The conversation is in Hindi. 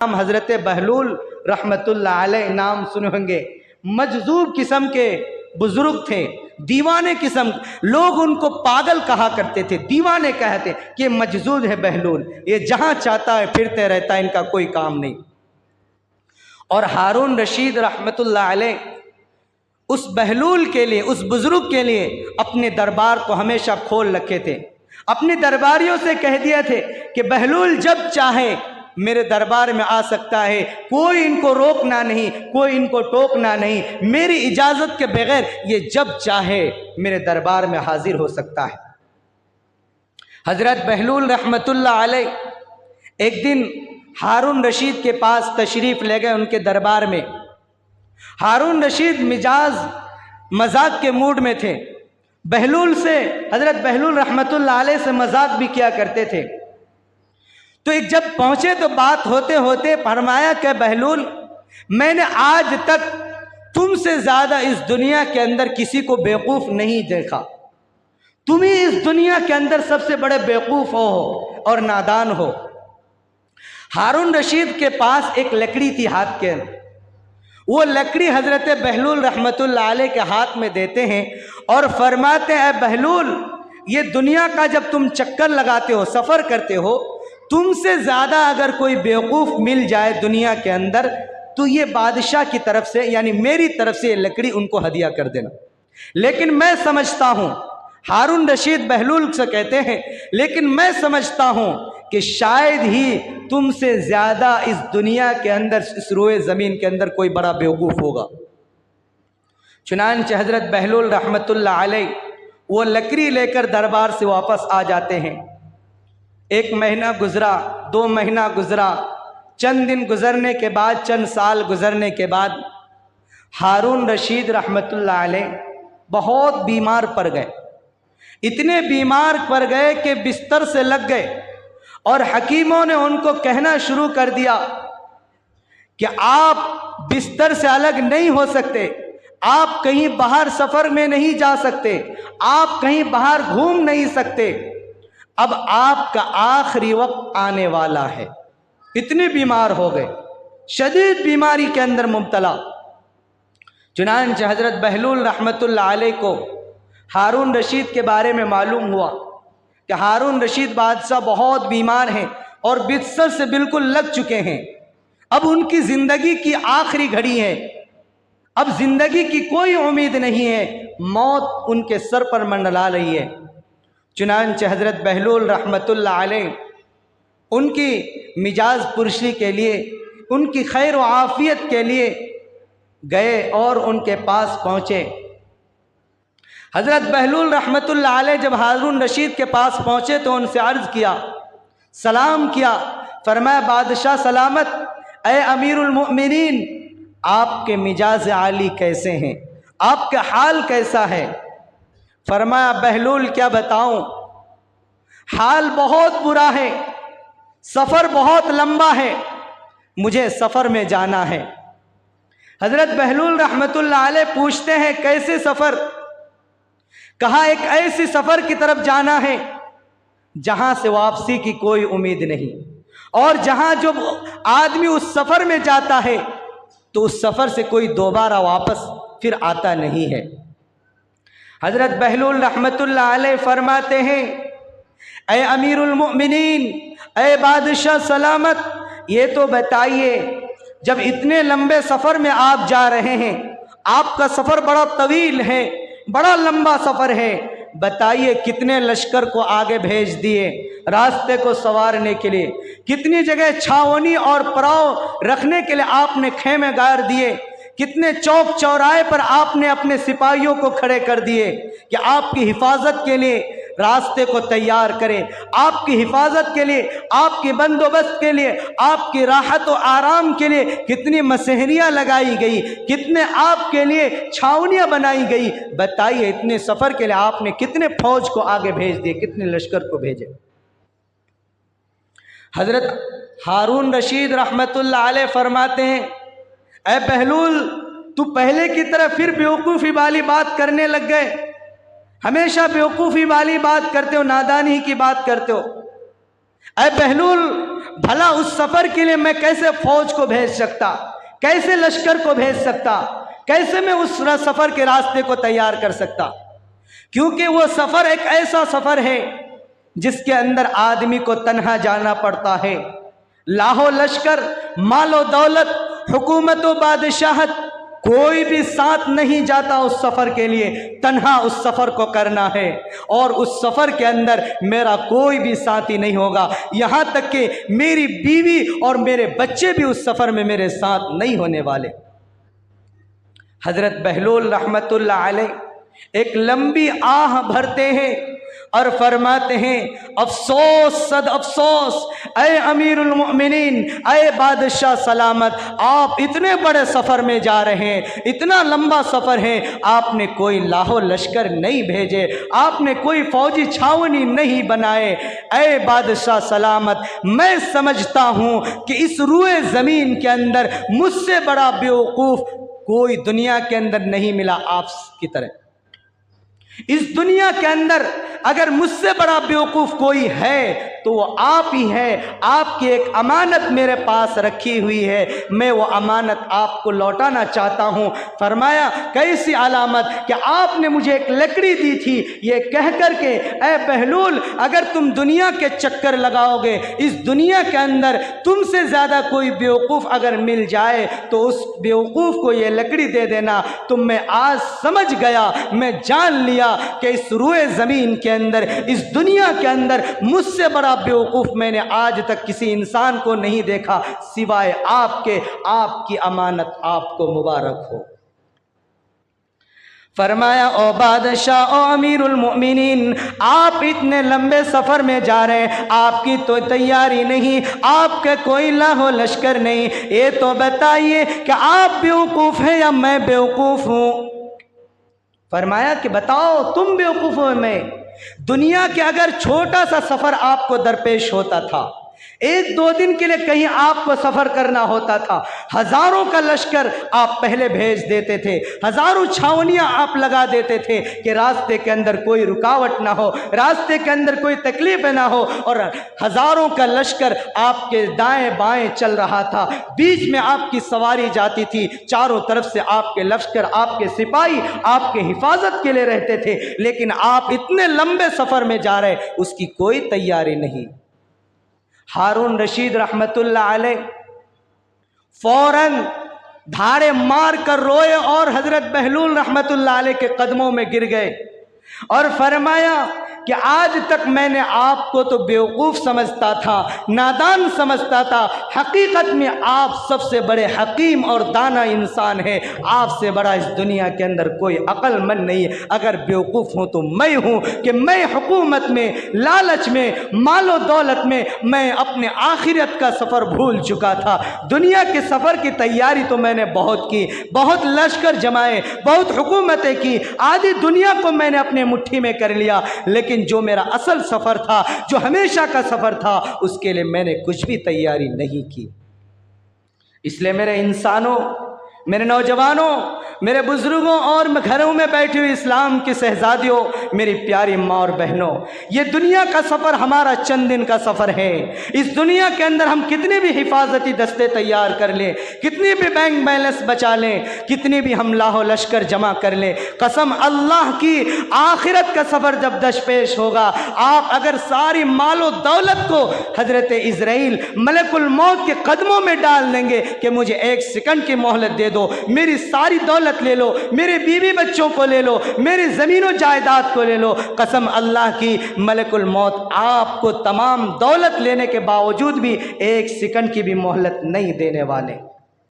नाम हज़रत बहलूल रहमतुल्लाह अलैह नाम सुने होंगे। मजजूब किस्म के बुजुर्ग थे, दीवाने किस्म, लोग उनको पागल कहा करते थे, दीवाने कहते कि मजजूब है बहलूल, ये जहाँ चाहता है फिरते रहता है, इनका कोई काम नहीं। और हारून रशीद रहमतुल्लाह अलैह उस बहलूल के लिए, उस बुजुर्ग के लिए अपने दरबार को हमेशा खोल रखे थे। अपने दरबारियों से कह दिया थे कि बहलूल जब चाहे मेरे दरबार में आ सकता है, कोई इनको रोकना नहीं, कोई इनको टोकना नहीं, मेरी इजाज़त के बगैर ये जब चाहे मेरे दरबार में हाजिर हो सकता है। हज़रत बहलूल रहमतुल्लाह अलैह एक दिन हारून रशीद के पास तशरीफ़ ले गए उनके दरबार में। हारून रशीद मिजाज मजाक के मूड में थे। बहलूल से, हज़रत बहलूल रहमतुल्लाह अलैह से मजाक भी किया करते थे। तो एक जब पहुँचे तो बात होते होते फरमाया कि बहलूल, मैंने आज तक तुमसे ज़्यादा इस दुनिया के अंदर किसी को बेवकूफ़ नहीं देखा। तुम ही इस दुनिया के अंदर सबसे बड़े बेवकूफ़ हो और नादान हो। हारून रशीद के पास एक लकड़ी थी हाथ के अंदर, वो लकड़ी हज़रत बहलूल रहमतुल्लाह अलैह के हाथ में देते हैं और फरमाते हैं, बहलूल ये दुनिया का जब तुम चक्कर लगाते हो, सफ़र करते हो, तुमसे ज़्यादा अगर कोई बेवकूफ़ मिल जाए दुनिया के अंदर तो ये बादशाह की तरफ से, यानी मेरी तरफ से ये लकड़ी उनको हदिया कर देना। लेकिन मैं समझता हूँ, हारून रशीद बहलूल से कहते हैं, लेकिन मैं समझता हूँ कि शायद ही तुमसे ज़्यादा इस दुनिया के अंदर, इस रोए ज़मीन के अंदर कोई बड़ा बेवकूफ़ होगा। चुनांचे हज़रत बहलूल रहमतुल्लाह अलैह वो लकड़ी लेकर दरबार से वापस आ जाते हैं। 1 महीना गुजरा, 2 महीना गुजरा, चंद दिन गुजरने के बाद, चंद साल गुजरने के बाद हारून रशीद रहमतुल्लाह अलैह बहुत बीमार पड़ गए। इतने बीमार पड़ गए कि बिस्तर से लग गए और हकीमों ने उनको कहना शुरू कर दिया कि आप बिस्तर से अलग नहीं हो सकते, आप कहीं बाहर सफ़र में नहीं जा सकते, आप कहीं बाहर घूम नहीं सकते, अब आपका आखिरी वक्त आने वाला है। इतने बीमार हो गए, शदीद बीमारी के अंदर मुब्तला। चुनांचे हज़रत बहलूल रहमतुल्लाह अलैह को हारून रशीद के बारे में मालूम हुआ कि हारून रशीद बादशाह बहुत बीमार हैं और बिस्तर से बिल्कुल लग चुके हैं। अब उनकी ज़िंदगी की आखिरी घड़ी है, अब ज़िंदगी की कोई उम्मीद नहीं है, मौत उनके सर पर मंडला रही है। चुनांचे हज़रत बहलूल रहमतुल्लाह अलैह उनकी मिजाज पुरशी के लिए, उनकी खैर व आफ़ियत के लिए गए और उनके पास पहुँचे। हज़रत बहलूल रहमतुल्लाह अलैह जब हारून रशीद के पास पहुँचे तो उनसे अर्ज़ किया, सलाम किया। फरमाया, बादशाह सलामत, ए अमीरुल मोमिनीन, आपके मिजाज आली कैसे हैं, आपका हाल कैसा है? फरमाया, बहलूल क्या बताऊं, हाल बहुत बुरा है, सफ़र बहुत लंबा है, मुझे सफ़र में जाना है। हज़रत बहलूल रहमतुल्लाह अलैह पूछते हैं, कैसे सफ़र? कहा, एक ऐसी सफ़र की तरफ जाना है जहाँ से वापसी की कोई उम्मीद नहीं, और जहाँ जो आदमी उस सफ़र में जाता है तो उस सफ़र से कोई दोबारा वापस फिर आता नहीं है। हज़रत बहलूल रहमतुल्लाह अलैह फरमाते हैं, ए अमीरुल मोमिनीन, ए बादशाह सलामत, ये तो बताइए, जब इतने लंबे सफ़र में आप जा रहे हैं, आपका सफ़र बड़ा तवील है, बड़ा लंबा सफ़र है, बताइए कितने लश्कर को आगे भेज दिए रास्ते को संवारने के लिए, कितनी जगह छावनी और पड़ाव रखने के लिए आपने खेमे गाड़ दिए, कितने चौक चौराहे पर आपने अपने सिपाहियों को खड़े कर दिए कि आपकी हिफाजत के लिए रास्ते को तैयार करें, आपकी हिफाजत के लिए, आपके बंदोबस्त के लिए, आपकी राहत और आराम के लिए कितनी मसहरियाँ लगाई गई, कितने आपके लिए छावनियाँ बनाई गई। बताइए, इतने सफ़र के लिए आपने कितने फौज को आगे भेज दिए, कितने लश्कर को भेजे। हज़रत हारून रशीद रहमतुल्लाह अलैह फरमाते हैं, ऐ बहलूल, तू पहले की तरह फिर बेवकूफ़ी वाली बात करने लग गए, हमेशा बेवकूफ़ी वाली बात करते हो, नादानी की बात करते हो। अरे बहलूल, भला उस सफर के लिए मैं कैसे फौज को भेज सकता, कैसे लश्कर को भेज सकता, कैसे मैं उस सफर के रास्ते को तैयार कर सकता? क्योंकि वो सफर एक ऐसा सफर है जिसके अंदर आदमी को तन्हा जाना पड़ता है। लाहो लश्कर, मालो दौलत, हुकूमत व बादशाहत, कोई भी साथ नहीं जाता उस सफर के लिए। तन्हा उस सफर को करना है और उस सफर के अंदर मेरा कोई भी साथी नहीं होगा। यहाँ तक कि मेरी बीवी और मेरे बच्चे भी उस सफर में मेरे साथ नहीं होने वाले। हजरत बहलूल रहमतुल्लाह अलैह एक लंबी आह भरते हैं और फरमाते हैं, अफसोस सद अफसोस, अय अमीरुल मोमिनीन, अय बादशाह सलामत, आप इतने बड़े सफ़र में जा रहे हैं, इतना लंबा सफ़र है, आपने कोई लाहो लश्कर नहीं भेजे, आपने कोई फौजी छावनी नहीं बनाए। अय बादशाह सलामत, मैं समझता हूँ कि इस रूए ज़मीन के अंदर मुझसे बड़ा बेवकूफ़ कोई दुनिया के अंदर नहीं मिला आपकी तरह। इस दुनिया के अंदर अगर मुझसे बड़ा बेवकूफ़ कोई है तो वो आप ही है। आपकी एक अमानत मेरे पास रखी हुई है, मैं वो अमानत आपको लौटाना चाहता हूँ। फरमाया, कैसी अलामत कि आपने मुझे एक लकड़ी दी थी, ये कह कर के, ऐ बहलूल, अगर तुम दुनिया के चक्कर लगाओगे, इस दुनिया के अंदर तुमसे ज़्यादा कोई बेवकूफ़ अगर मिल जाए तो उस बेवकूफ़ को ये लकड़ी दे देना। तो मैं आज समझ गया, मैं जान लिया कि इस रूए ज़मीन के अंदर, इस दुनिया के अंदर मुझसे बड़ा बेवकूफ़ मैंने आज तक किसी इंसान को नहीं देखा सिवाय आपके। आपकी अमानत आपको मुबारक हो। फरमाया, ओ बादशाह, ओ अमीरुल मोमिनीन, आप इतने लंबे सफ़र में जा रहे हैं, आपकी तो तैयारी नहीं, आपके कोई लाहो लश्कर नहीं, ये तो बताइए कि आप बेवकूफ़ हैं या मैं बेवकूफ़ हूँ? फरमाया कि बताओ, तुम बेवकूफ़ हो मैं? दुनिया के अगर छोटा सा सफ़र आपको दरपेश होता था, एक दो दिन के लिए कहीं आपको सफ़र करना होता था, हज़ारों का लश्कर आप पहले भेज देते थे, हज़ारों छावनियाँ आप लगा देते थे कि रास्ते के अंदर कोई रुकावट ना हो, रास्ते के अंदर कोई तकलीफ ना हो, और हज़ारों का लश्कर आपके दाएं बाएं चल रहा था, बीच में आपकी सवारी जाती थी, चारों तरफ से आपके लश्कर, आपके सिपाही आपके हिफाजत के लिए रहते थे, लेकिन आप इतने लंबे सफ़र में जा रहे, उसकी कोई तैयारी नहीं। हारून रशीद रहमतुल्लाह अलैह फौरन धाड़े मार कर रोए और हजरत बहलूल रहमतुल्लाह अलैह के कदमों में गिर गए और फरमाया कि आज तक मैंने आपको तो बेवकूफ़ समझता था, नादान समझता था, हकीकत में आप सबसे बड़े हकीम और दाना इंसान हैं, आपसे बड़ा इस दुनिया के अंदर कोई अक्लमंद नहीं है। अगर बेवकूफ़ हूँ तो मैं हूँ कि मैं हुकूमत में, लालच में, मालो दौलत में मैं अपने आखिरत का सफ़र भूल चुका था। दुनिया के सफ़र की तैयारी तो मैंने बहुत की, बहुत लश्कर जमाए, बहुत हुकूमतें की, आधी दुनिया को मैंने अपने मुट्ठी में कर लिया, लेकिन जो मेरा असल सफ़र था, जो हमेशा का सफ़र था, उसके लिए मैंने कुछ भी तैयारी नहीं की। इसलिए मेरे इंसानों, मेरे नौजवानों, मेरे बुजुर्गों और घरों में बैठी हुई इस्लाम की शहजादियों, मेरी प्यारी माँ और बहनों, ये दुनिया का सफ़र हमारा चंद दिन का सफ़र है। इस दुनिया के अंदर हम कितने भी हिफाजती दस्ते तैयार कर लें, कितनी भी बैंक बैलेंस बचा लें, कितनी भी हम लाहो लश्कर जमा कर लें, कसम अल्लाह की, आखिरत का सफ़र जब दशपेश होगा, आप अगर सारी मालो दौलत को हज़रत इज़राइल मलकुल मौत के कदमों में डाल देंगे कि मुझे एक सेकंड की मोहलत दे दो, मेरी सारी दौलत ले लो, मेरे बीवी बच्चों को ले लो, मेरी ज़मीनों जायदाद को ले लो, कसम अल्लाह की, मलकुल मौत आपको तमाम दौलत लेने के बावजूद भी एक सेकंड की भी मोहलत नहीं देने वाले।